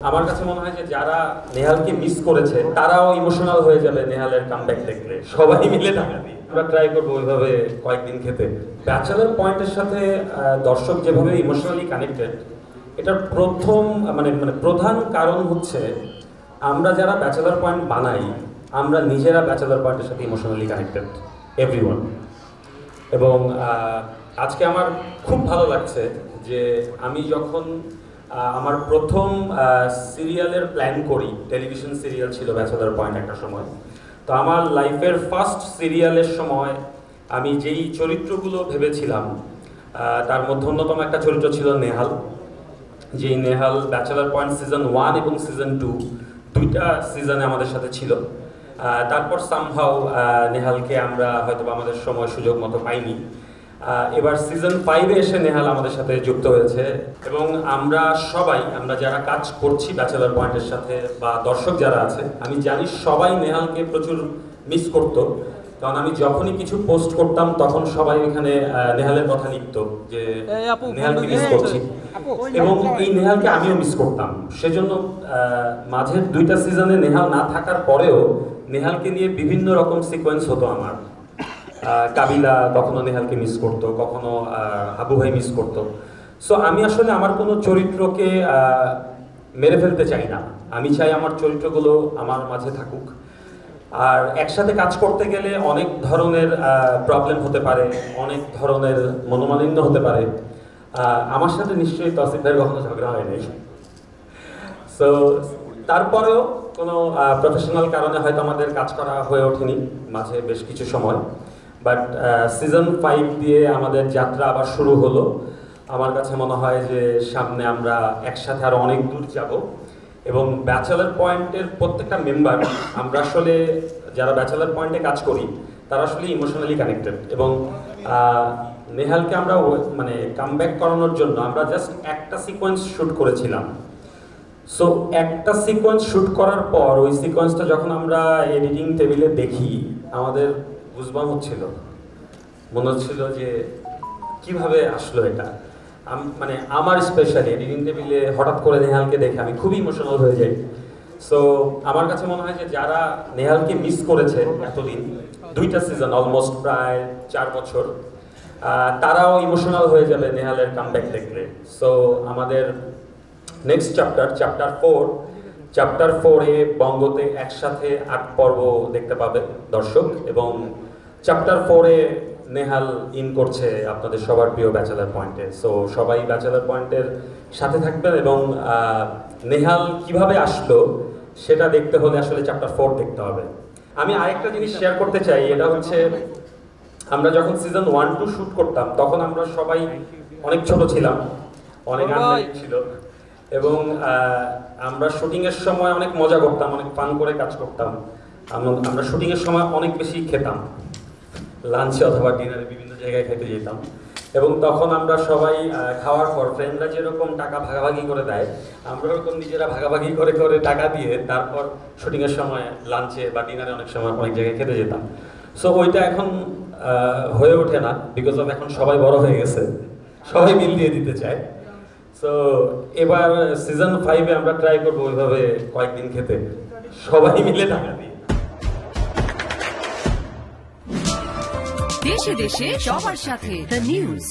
আমার কাছে মনে হয় যে যারা নেহালকে মিস করেছে তারাও ইমোশনাল হয়ে যাবে নেহালের কামব্যাক দেখলে। সবাই মিলে টাকা দিয়ে আমরা ট্রাই করবো ওইভাবে কয়েকদিন খেতে। ব্যাচেলার পয়েন্টের সাথে দর্শক যেভাবে ইমোশনালি কানেক্টেড, এটার প্রধান কারণ হচ্ছে আমরা যারা ব্যাচেলার পয়েন্ট বানাই আমরা নিজেরা ব্যাচেলার পয়েন্টের সাথে ইমোশনালি কানেক্টেড এভরিওয়ান। এবং আজকে আমার খুব ভালো লাগছে যে আমি যখন আমার প্রথম সিরিয়ালের প্ল্যান করি, টেলিভিশন সিরিয়াল ছিল ব্যাচেলার পয়েন্ট একটা সময়, তো আমার লাইফের ফার্স্ট সিরিয়ালের সময় আমি যেই চরিত্রগুলো ভেবেছিলাম তার মধ্যে অন্যতম একটা চরিত্র ছিল নেহাল। যেই নেহাল ব্যাচেলার পয়েন্ট সিজন 1 এবং সিজন 2 দুইটা সিজনে আমাদের সাথে ছিল। তারপর সামহাও নেহালকে আমরা হয়তো আমাদের সময় সুযোগ মতো পাইনি। এবার সিজন 5-এ এসে নেহাল আমাদের সাথে যুক্ত হয়েছে এবং আমরা যারা কাজ করছি ব্যাচেলার পয়েন্টের সাথে বা দর্শক যারা আছে, আমি জানি সবাই নেহালকে প্রচুর মিস করতো। কারণ আমি যখনই কিছু পোস্ট করতাম তখন সবাই এখানে নেহালের কথা লিখতো যে নেহালকে মিস করছি, এবং এই নেহালকে আমিও মিস করতাম। সেজন্য মাঝের দুইটা সিজনে নেহাল না থাকার পরেও নেহালকে নিয়ে বিভিন্ন রকম সিকোয়েন্স হতো আমার। কাবিলা কখনো নেহালকে মিস করতো, কখনো আবু ভাই মিস করতো। সো আমি আসলে আমার কোনো চরিত্রকে মেরে ফেলতে চাই না, আমি চাই আমার চরিত্রগুলো আমার মাঝে থাকুক। আর একসাথে কাজ করতে গেলে অনেক ধরনের প্রবলেম হতে পারে, অনেক ধরনের মনোমালিন্য হতে পারে। আমার সাথে নিশ্চয়ই তসিফ ভাইয়ের কখনো ঝগড়া হয়নি। সো তারপরেও কোনো প্রফেশনাল কারণে হয়তো আমাদের কাজ করা হয়ে ওঠেনি মাঝে বেশ কিছু সময়। বাট সিজন 5 দিয়ে আমাদের যাত্রা আবার শুরু হলো। আমার কাছে মনে হয় যে সামনে আমরা একসাথে আরো অনেক দূর যাব। এবং ব্যাচেলার পয়েন্টের প্রত্যেকটা মেম্বার, আমরা আসলে যারা ব্যাচেলার পয়েন্টে কাজ করি তারা আসলে ইমোশনালি কানেক্টেড। এবং নেহালকে আমরা কামব্যাক করানোর জন্য আমরা জাস্ট একটা সিকোয়েন্স শ্যুট করেছিলাম। সো একটা সিকোয়েন্স শ্যুট করার পর ওই সিকোয়েন্সটা যখন আমরা এডিটিং টেবিলে দেখি আমাদের গুজবাম হচ্ছিল, মনে হচ্ছিল যে কিভাবে আসলো এটা। আমার স্পেশালি এডিটিং টেবিলে হঠাৎ করে নেহালকে দেখে আমি খুবই ইমোশনাল হয়ে যাই। সো আমার কাছে মনে হয় যে যারা নেহালকে মিস করেছে এতদিন, দুইটা সিজন অলমোস্ট প্রায় 4 বছর, তারাও ইমোশনাল হয়ে যাবে নেহালের কামব্যাক দেখলে। সো আমাদের নেক্সট চ্যাপ্টার 4-এ বঙ্গতে একসাথে 8 পর্ব দেখতে পাবে দর্শক। এবং চ্যাপ্টার 4-এ নেহাল ইন করছে আপনাদের সবার প্রিয় ব্যাচেলার পয়েন্টে। সো সবাই ব্যাচেলার পয়েন্টের সাথে থাকবেন এবং নেহাল কিভাবে আসলো সেটা দেখতে হলে আসলে চ্যাপ্টার 4 দেখতে হবে। আমি আরেকটা জিনিস শেয়ার করতে চাই, এটা হচ্ছে আমরা যখন সিজন 1-2 শুট করতাম তখন আমরা সবাই অনেক ছোট ছিলাম, অনেক আনন্দ ছিল, এবং আমরা শুটিংয়ের সময় অনেক মজা করতাম, অনেক ফান করে কাজ করতাম। আমরা শুটিংয়ের সময় অনেক বেশি খেতাম, লাঞ্চে অথবা ডিনারে বিভিন্ন জায়গায় খেতে যেতাম। এবং তখন আমরা সবাই খাওয়ার পর ফ্রেন্ডরা যেরকম টাকা ভাগাভাগি করে দেয়, আমরা ওরকম নিজেরা ভাগাভাগি করে করে টাকা দিয়ে তারপর শুটিংয়ের সময় লাঞ্চে বা ডিনারে অনেক সময় অনেক জায়গায় খেতে যেতাম। সো ওইটা এখন হয়ে ওঠে না, বিকজ অফ এখন সবাই বড় হয়ে গেছে, সবাই বিল দিয়ে দিতে চায়। সো এবার সিজন 5-এ আমরা ট্রাই করবো ওইভাবে কয়েকদিন খেতে, সবাই মিলে টাকা দিয়ে। দেশে দেশে সবার সাথে দ্য নিউজ।